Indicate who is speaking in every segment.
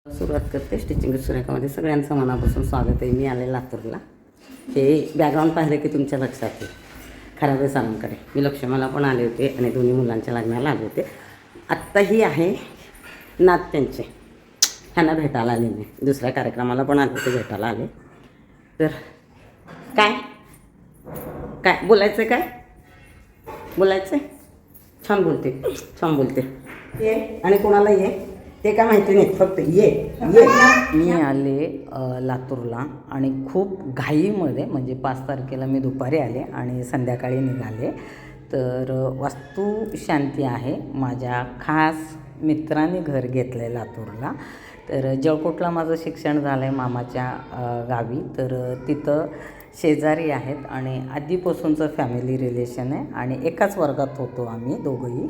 Speaker 1: सुरुवात करते स्टिचिंग सुरेखामध्ये. सगळ्यांचं मनापासून स्वागत आहे. मी आले लातूरला. हे बॅकग्राऊंड पाहिलं की तुमच्या लक्षात येईल खराबे सालांकडे. मी लक्ष्मीला पण आले होते आणि दोन्ही मुलांच्या लग्नाला आले होते. आत्ता ही आहे नात त्यांचे. ह्यांना भेटायला आले मी. दुसऱ्या कार्यक्रमाला पण आले होते, भेटायला आले. तर काय काय बोलायचं, काय बोलायचं? छान बोलते, छान बोलते. ये आणि कोणाला ये ते काय माहिती नाही, फक्त ये ये. मी आले लातूरला आणि खूप घाईमध्ये, म्हणजे 5 तारखेला मी दुपारी आले आणि संध्याकाळी निघाले. तर वास्तुशांती आहे. माझ्या खास मित्राने घर घेतलं आहे लातूरला. तर जळकोटला माझं शिक्षण झालं आहे मामाच्या गावी. तर तिथं शेजारी आहेत आणि आधीपासूनचं फॅमिली रिलेशन आहे आणि एकाच वर्गात होतो आम्ही दोघंही.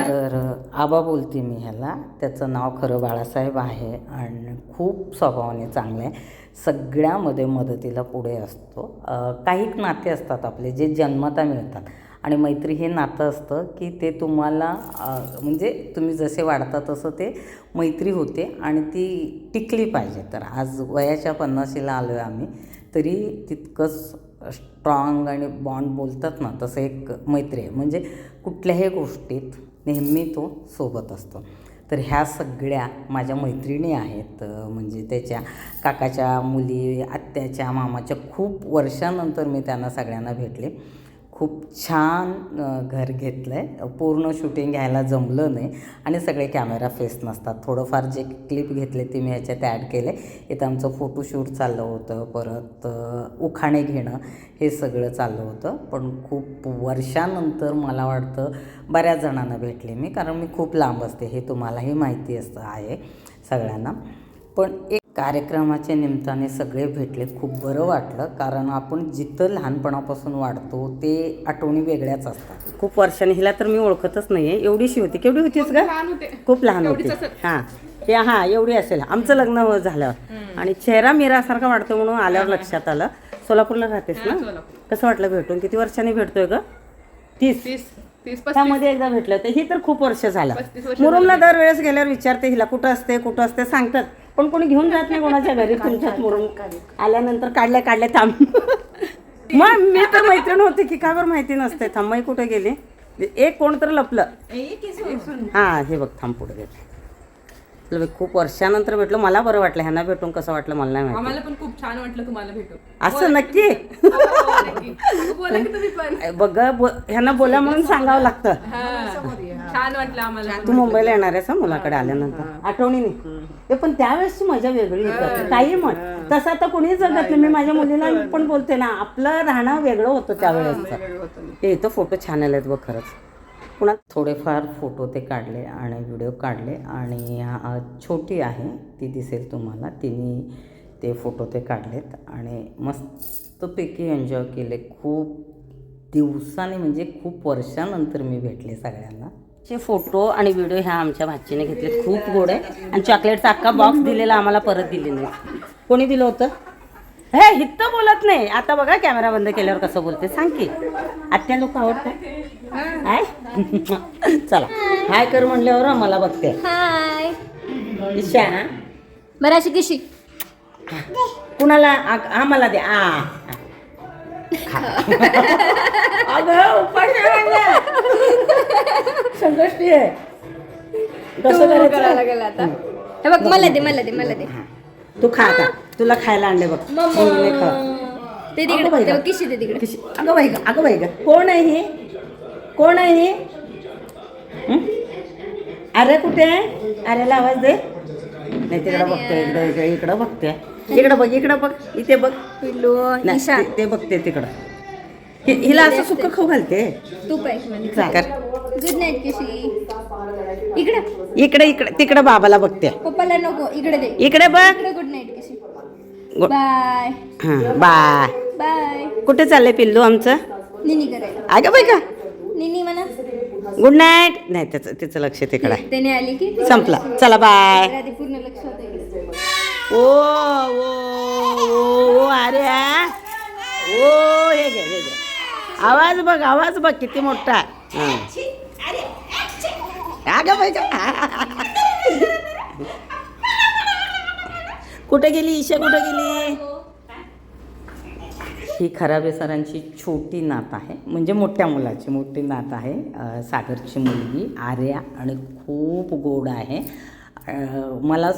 Speaker 1: तर आबा बोलते मी ह्याला. त्याचं नाव खरं बाळासाहेब आहे आणि खूप स्वभावाने चांगलं आहे. सगळ्यामध्ये मदतीला पुढे असतो. काही नाते असतात आपले जे जन्मता मिळतात आणि मैत्री हे नातं असतं की ते तुम्हाला म्हणजे तुम्ही जसे वाढता तसं ते मैत्री होते आणि ती टिकली पाहिजे. तर आज वयाच्या 50शीला आलो आहे आम्ही, तरी तितकंच स्ट्रॉंग आणि बॉन्ड बोलतात ना, तसं एक मैत्री आहे. म्हणजे कुठल्याही गोष्टीत नेहमी तो सोबत असतो. तर ह्या सगळ्या माझ्या मैत्रिणी आहेत. म्हणजे त्याच्या काकाच्या मुली, आत्याच्या, मामाच्या. खूप वर्षानंतर मी त्यांना सगळ्यांना भेटले. खूप छान घर घेतलं आहे. पूर्ण शूटिंग घ्यायला जमलं नाही आणि सगळे कॅमेरा फेस नसतात. थोडंफार जे क्लिप घेतले ते मी ह्याच्यात ॲड केले. इथं आमचं फोटोशूट चाललं होतं, परत उखाणे घेणं हे सगळं चाललं होतं. पण खूप वर्षानंतर मला वाटतं बऱ्याच जणांना भेटले मी, कारण मी खूप लांब असते हे तुम्हालाही माहिती असतं आहे सगळ्यांना. पण एक कार्यक्रमाच्या निमित्ताने सगळे भेटले, खूप बरं वाटलं. कारण आपण जिथं लहानपणापासून वाढतो ते आठवणी वेगळ्याच असतात. खूप वर्षांनी. हिला तर मी ओळखतच नाही आहे. एवढीशी होती. केवढी होतीस का? खूप लहान होती. हां हे हां एवढी असेल. आमचं लग्न झाल्यावर. आणि चेहरा मीरासारखा वाटतो म्हणून आल्यावर लक्षात आलं. सोलापूरला राहतेस ना? कसं वाटलं भेटून? किती वर्षांनी भेटतोय ग? 30. त्यामध्ये एकदा भेटलं होतं. ही तर खूप वर्ष झालं. मुरुमला दरवेळेस गेल्यावर विचारते हिला कुठं असते कुठं असते सांगतात, पण कोणी घेऊन जात नाही कोणाच्या घरी. तुमच्यात मुरुम आल्यानंतर काढल्या थांब. मग मी तर मैत्रीण होती की का बरं माहिती नसते. थांबाई कुठे गेली? एक कोण तर लपलं. हां हे बघ थांब पुढे गेले. खूप वर्षानंतर भेटलो. मला बरं वाटलं. ह्यांना भेटून कसं वाटलं मला नाही माहिती.
Speaker 2: आम्हाला पण खूप छान वाटलं तुम्हाला भेटून.
Speaker 1: असं नक्की? बघ ह्यांना बोला म्हणून सांगावं लागतं.
Speaker 2: छान वाटलं आम्हाला.
Speaker 1: तू मुंबईला येणार आहेस मुलाकडे आल्यानंतर? आठवणीने. ते पण त्यावेळेसची मजा वेगळी होती. काही म्हण तसं आता कोणी जगत नाही. मी माझ्या मुलीला पण बोलते ना, आपलं राहणं वेगळं होतं त्यावेळेसचं. ते इथं फोटो छान आलेत बघ खरंच. पुन्हा थोडेफार फोटो ते काढले आणि व्हिडिओ काढले. आणि छोटी आहे ती दिसेल तुम्हाला. तिने ते फोटो ते काढलेत आणि मस्तपैकी एन्जॉय केले. खूप दिवसांनी म्हणजे खूप वर्षानंतर मी भेटले सगळ्यांना. चे फोटो आणि व्हिडिओ ह्या आमच्या भाचीने घेतलेत. खूप गोड आहे. आणि चॉकलेटचा अख्खा बॉक्स दिलेला आम्हाला परत दिले नाही. कोणी दिलं होतं? हे हित्त बोलत नाही. आता बघा कॅमेरा बंद केल्यावर कसं बोलते सांग की. आत्या लोक आवडतात. हाय चला हाय कर म्हणल्यावर मला बघते.
Speaker 3: हाय
Speaker 1: ईशा
Speaker 3: बरं अशी कशी
Speaker 1: कुणाला? आम्हाला दे. अगं उपाशी संकष्टी आहे. कसं करायला
Speaker 3: गेला आता? हे बघ मला दे.
Speaker 1: तू खा आता. तुला खायला आणले बघ.
Speaker 3: ते तिकडे किशी दे तिकडे.
Speaker 1: अगं बाई ग. कोण आहे ही? कोण आहे ही? अरे कुठे आहे? अरेला आवाज दे. नाही तिकडं बघते. इकडं बघते. इकडं बघ इथे बघ. ते बघते तिकडं. हिला असं सुख खाऊ घालते.
Speaker 3: तू गुड नाईट किशी.
Speaker 1: इकडे तिकडं बाबाला बघते.
Speaker 3: पप्पाला नको. इकडे दे.
Speaker 1: इकडे बघ.
Speaker 3: गुड नाईट किशी. Bye
Speaker 1: bye.
Speaker 3: बाय.
Speaker 1: कुठे चाललंय पिल्लू आमचं?
Speaker 3: निनी करायला.
Speaker 1: अगं बाई का?
Speaker 3: निनी म्हणा
Speaker 1: गुड नाईट. नाही तिचं लक्ष तिकडं आहे.
Speaker 3: त्याने आली की
Speaker 1: संपला. चला बाय.
Speaker 3: आधी पूर्ण लक्ष होतं.
Speaker 1: ओ अरे ओ हे घे. आवाज बघ किती मोठा. अगं बाई कुठे गेली ईशा, कुठे गेली? ही खराबे सरांची छोटी नात आहे, म्हणजे मोठ्या मुलाची मोठी नात आहे, सागरची मुलगी आर्या, आणि खूप गोड आहे. मला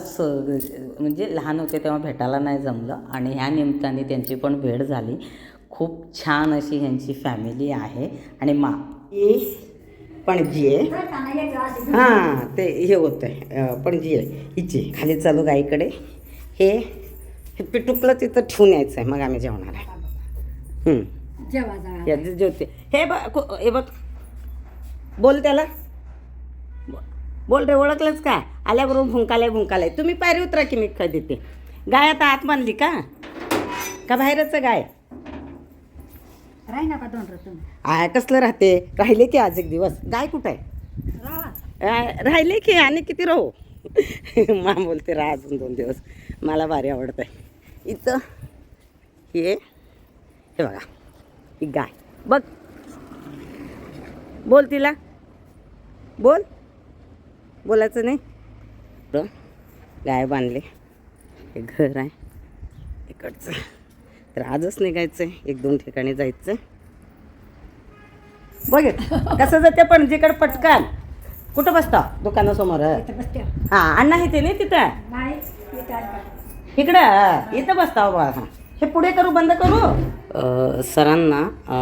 Speaker 1: म्हणजे लहान होते तेव्हा भेटायला नाही जमलं, आणि ह्या निमित्ताने त्यांची पण भेट झाली. खूप छान अशी ह्यांची फॅमिली आहे. आणि पणजी आहे, हां ते हे होतं आहे पणजी आहे हिची. खाली चालू गाईकडे हे पिटुकलं तिथं ठेवून यायचं आहे, मग आम्ही जेवणार आहे. ज्योती हे बघ बोल त्याला, बोल रे, ओळखलंच का? आल्याबरोबर भुंकालाय. तुम्ही पायरी उतरा की मी काय देते. गाय आता आत बांधली का बाहेरच गाय? कसलं राहते, राहिले की आज एक दिवस. गाय कुठं आहे? राहिले की, आणि किती राहू? मा बोलते राहा अजून 2 दिवस. मला भारी आवडतं आहे. इथं हे बघा, ही गाय बघ, बोल तिला, बोलायचं नाही. गाय बांधले, हे घर आहे इकडचं. तर आजच निघायचं आहे, 1-2 ठिकाणी जायचं. बघ कसं जाते पणजीकडे पटकन. कुठं बसता? दुकानासमोर. हां अण्णा हे ते नाही तिथं, इकडं इथं बसता बा. हे पुढे करू, बंद करू. सरांना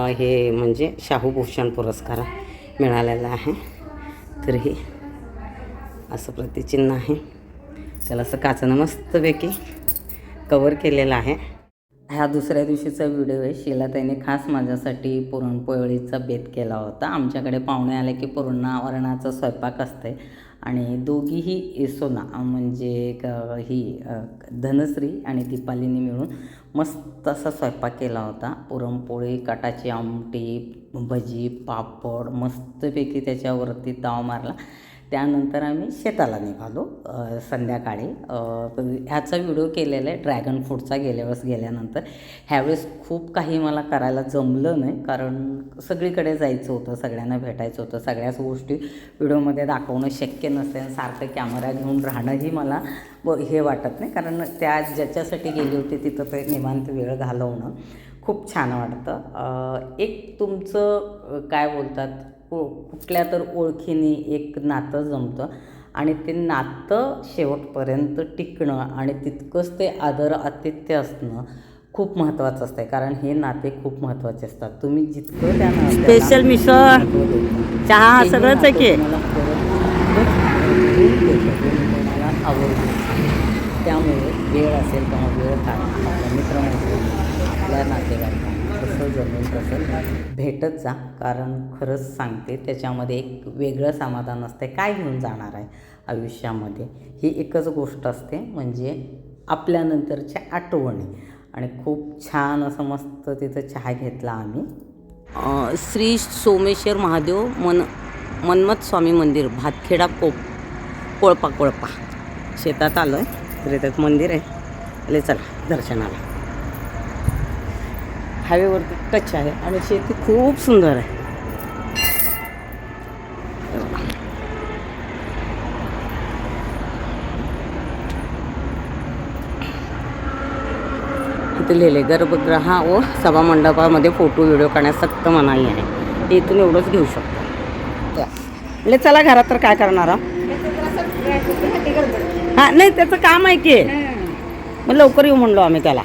Speaker 1: हे म्हणजे शाहूभूषण पुरस्कार मिळालेला आहे. तर हे असं प्रतिचिन्ह आहे, त्याला असं काचनं मस्तपैकी कवर केलेलं आहे. ह्या दुसऱ्या दिवशीचा व्हिडिओ आहे. शीलाताईने खास माझ्यासाठी पुरणपोळीचा बेत केला होता. आमच्याकडे पाहुणे आले की पुरणावरणाचा स्वयंपाक असते, आणि दोघीही सोना म्हणजे ही धनश्री आणि दीपालीने मिळून मस्त असा स्वयंपाक केला होता. पुरणपोळी, कटाची आमटी, भजी, पापड, मस्तपैकी त्याच्यावरती ताव मारला. त्यानंतर आम्ही शेताला निघालो संध्याकाळी. ह्याचा व्हिडिओ केलेला आहे ड्रॅगन फ्रूटचा गेल्या वेळेस गेल्यानंतर. ह्यावेळेस खूप काही मला करायला जमलं नाही, कारण सगळीकडे जायचं होतं, सगळ्यांना भेटायचं होतं. सगळ्याच गोष्टी व्हिडिओमध्ये दाखवणं शक्य नसते, आणि सारखं कॅमेरा घेऊन राहणंही मला हे वाटत नाही, कारण त्या ज्याच्यासाठी गेली होती तिथं ते निवांत वेळ घालवणं खूप छान वाटतं. एक तुमचं काय बोलतात, कुठल्या तर ओळखीने एक नातं जमतं, आणि ते नातं शेवटपर्यंत टिकणं आणि तितकंच ते आदर आतिथ्य असणं खूप महत्त्वाचं असतं. कारण हे नाते खूप महत्त्वाचे असतात. तुम्ही जितकं त्या स्पेशल मिसळ, चहा सगळंच आहे की आवडतं. त्यामुळे वेळ असेल तेव्हा वेळ काढा, आपल्या मित्रमैत्रिणी, आपल्या नातेवाईकांना कसं जमेल तसं भेटत जा. कारण खरंच सांगते, त्याच्यामध्ये एक वेगळं समाधान असते. काय घेऊन जाणार आहे आयुष्यामध्ये, ही एकच गोष्ट असते, म्हणजे आपल्यानंतरच्या आठवणी. आणि खूप छान असं मस्त तिथं चहा घेतला आम्ही. श्री सोमेश्वर महादेव मन्मथ स्वामी मंदिर, भातखेडा कोळपा शेतात आलो आहे. तर इथं मंदिर आहे, आले चला दर्शनाला. हायवेवरती टच आहे, आणि शेती खूप सुंदर आहे. इथे लिहिले गर्भगृह व सभामंडपामध्ये फोटो व्हिडिओ काढण्यास सक्त मनाई आहे. ते इथून एवढंच घेऊ शकतो. म्हणजे चला घरात तर काय करणार. हां नाही त्याचं काम आहे की, मग लवकर येऊ म्हणलो आम्ही त्याला.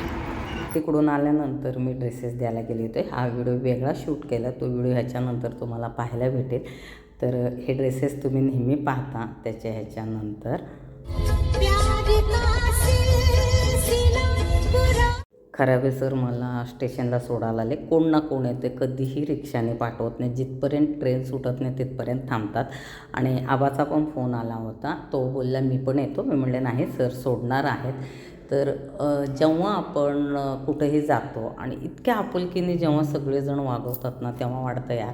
Speaker 1: तिकडून आल्यानंतर मी ड्रेसेस द्यायला गेले होते. हा व्हिडिओ वेगळा शूट केला, तो व्हिडिओ ह्याच्यानंतर तुम्हाला पाहायला भेटेल. तर हे ड्रेसेस तुम्ही नेहमी पाहता त्याच्या ह्याच्यानंतर. खराबे सर मला स्टेशनला सोडायला आले. कोण ना कोण येते, कधीही रिक्षाने पाठवत नाही. जिथपर्यंत ट्रेन सुटत नाही तिथपर्यंत थांबतात. आणि आबाचा पण फोन आला होता, तो बोलला मी पण येतो. मी म्हणले नाही सर सोडणार आहेत. तर जेव्हा आपण कुठेही जातो आणि इतक्या आपुलकीने जेव्हा सगळेजण वागवतात ना, तेव्हा वाटतं यार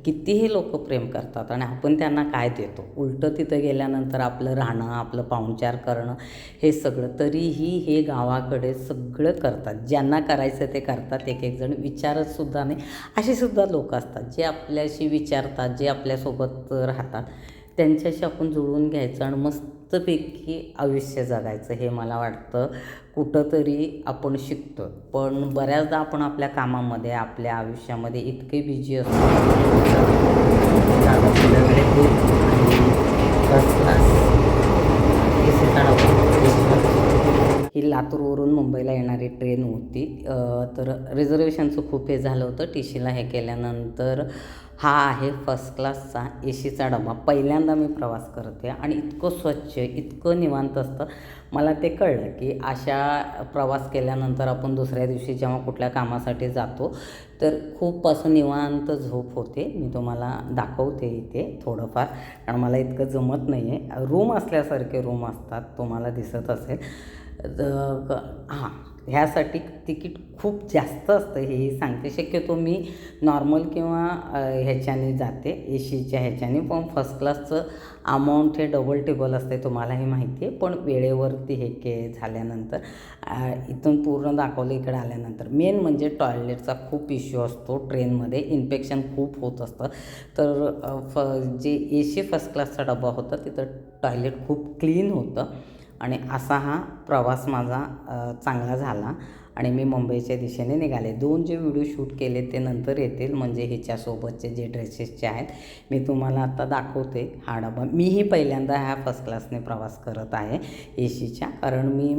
Speaker 1: कितीही लोक प्रेम करतात आणि आपण त्यांना काय देतो. उलटं तिथं गेल्यानंतर आपलं राहणं, आपलं पाहुणचार करणं, हे सगळं. तरीही हे गावाकडे सगळं करतात, ज्यांना करायचं ते करतात. एक एक जण विचारतसुद्धा नाही, असे सुद्धा लोक असतात जे आपल्याशी विचारतात, जे आपल्यासोबत राहतात. त्यांच्याशी आपण जुळून घ्यायचं आणि मस्तपैकी आयुष्य जगायचं. हे मला वाटतं कुठंतरी आपण शिकतो. पण बऱ्याचदा आपण आपल्या कामामध्ये, आपल्या आयुष्यामध्ये इतके बिझी असतो फर्स्ट क्लास ही लातूरवरून मुंबईला येणारी ट्रेन होती. तर रिझर्वेशनचं खूप हे झालं होतं. TCला हे केल्यानंतर हा आहे फर्स्ट क्लासचा ACचा डबा. पहिल्यांदा मी प्रवास करते आणि इतकं स्वच्छ, इतकं निवांत असतं. मला ते कळलं की अशा प्रवास केल्यानंतर आपण दुसऱ्या दिवशी जेव्हा कुठल्या कामासाठी जातो तर खूप असं निवांत झोप होते. मी तुम्हाला दाखवते इथे थोडंफार, कारण मला इतकं जमत नाही आहे. रूम असल्यासारखे रूम असतात, तुम्हाला दिसत असेल. हां, ह्यासाठी तिकीट खूप जास्त असतं हेही सांगते. शक्यतो मी नॉर्मल किंवा ह्याच्याने जाते ACच्या ह्याच्याने, पण फर्स्ट क्लासचं अमाऊंट हे डबल टेबल असते, तुम्हालाही माहिती आहे. पण वेळेवरती हे झाल्यानंतर इथून पूर्ण दाखवलं इकडे आल्यानंतर मेन म्हणजे टॉयलेटचा खूप इश्यू असतो ट्रेनमध्ये. इन्फेक्शन खूप होत असतं. तर जे AC फर्स्ट क्लासचा डबा होता तिथं टॉयलेट खूप क्लीन होतं आणि असा हा प्रवास माझा चांगला झाला आणि मी मुंबईच्या दिशेने निघाले. 2 जे व्हिडिओ शूट केले ते नंतर येतील, म्हणजे हिच्यासोबतचे जे ड्रेसेसचे आहेत मी तुम्हाला आता दाखवते. हा डबा मीही पहिल्यांदा ह्या फर्स्ट क्लासने प्रवास करत आहे ACच्या, कारण मी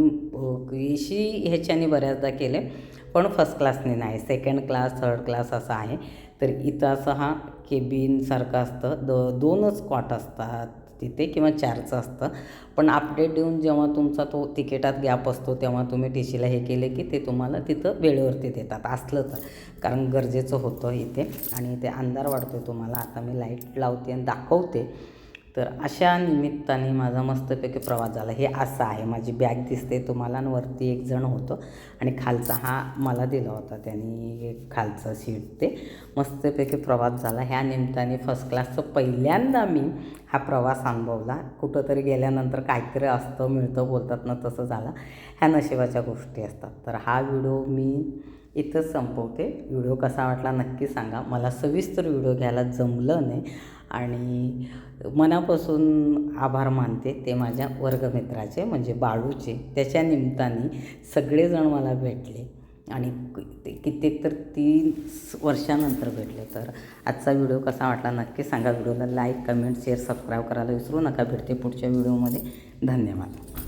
Speaker 1: AC ह्याच्याने बऱ्याचदा केले पण फर्स्ट क्लासने नाही. सेकंड क्लास, थर्ड क्लास असा आहे. तर इथं असं हा केबिनसारखं असतं. 2च कॉट असतात तिथे किंवा 4चं असतं. पण अपडेट देऊन जेव्हा तुमचा तो तिकिटात गॅप असतो तेव्हा तुम्ही TCला हे केले की ते तुम्हाला तिथं वेळेवरती देतात असलं तर, कारण गरजेचं होतं इथे. आणि इथे अंधार वाढतो आहे तुम्हाला. आता मी लाईट लावते आणि दाखवते. तर अशा निमित्ताने माझा मस्तपैकी प्रवास झाला. हे असं आहे, माझी बॅग दिसते तुम्हाला आणि वरती एक जण होतं आणि खालचा हा मला दिला होता त्यांनी, खालचं सीट. ते मस्तपैकी प्रवास झाला. ह्या निमित्ताने फर्स्ट क्लासचं पहिल्यांदा मी हा प्रवास अनुभवला. कुठंतरी गेल्यानंतर काहीतरी असतं, मिळतं, बोलतात ना, तसं झालं. ह्या नशिबाच्या गोष्टी असतात. तर हा व्हिडिओ मी इथंच संपवते. व्हिडिओ कसा वाटला नक्की सांगा. मला सविस्तर व्हिडिओ घ्यायला जमलं नाही आणि मनापासून आभार मानते ते माझ्या वर्गमित्राचे, म्हणजे बाळूचे. त्याच्या निमित्ताने सगळेजण मला भेटले आणि कित्येक तर 30 वर्षानंतर भेटले. तर आजचा व्हिडिओ कसा वाटला नक्की सांगा. व्हिडिओला लाईक, कमेंट, शेअर, सबस्क्राईब करायला विसरू नका. भेटते पुढच्या व्हिडिओमध्ये. धन्यवाद.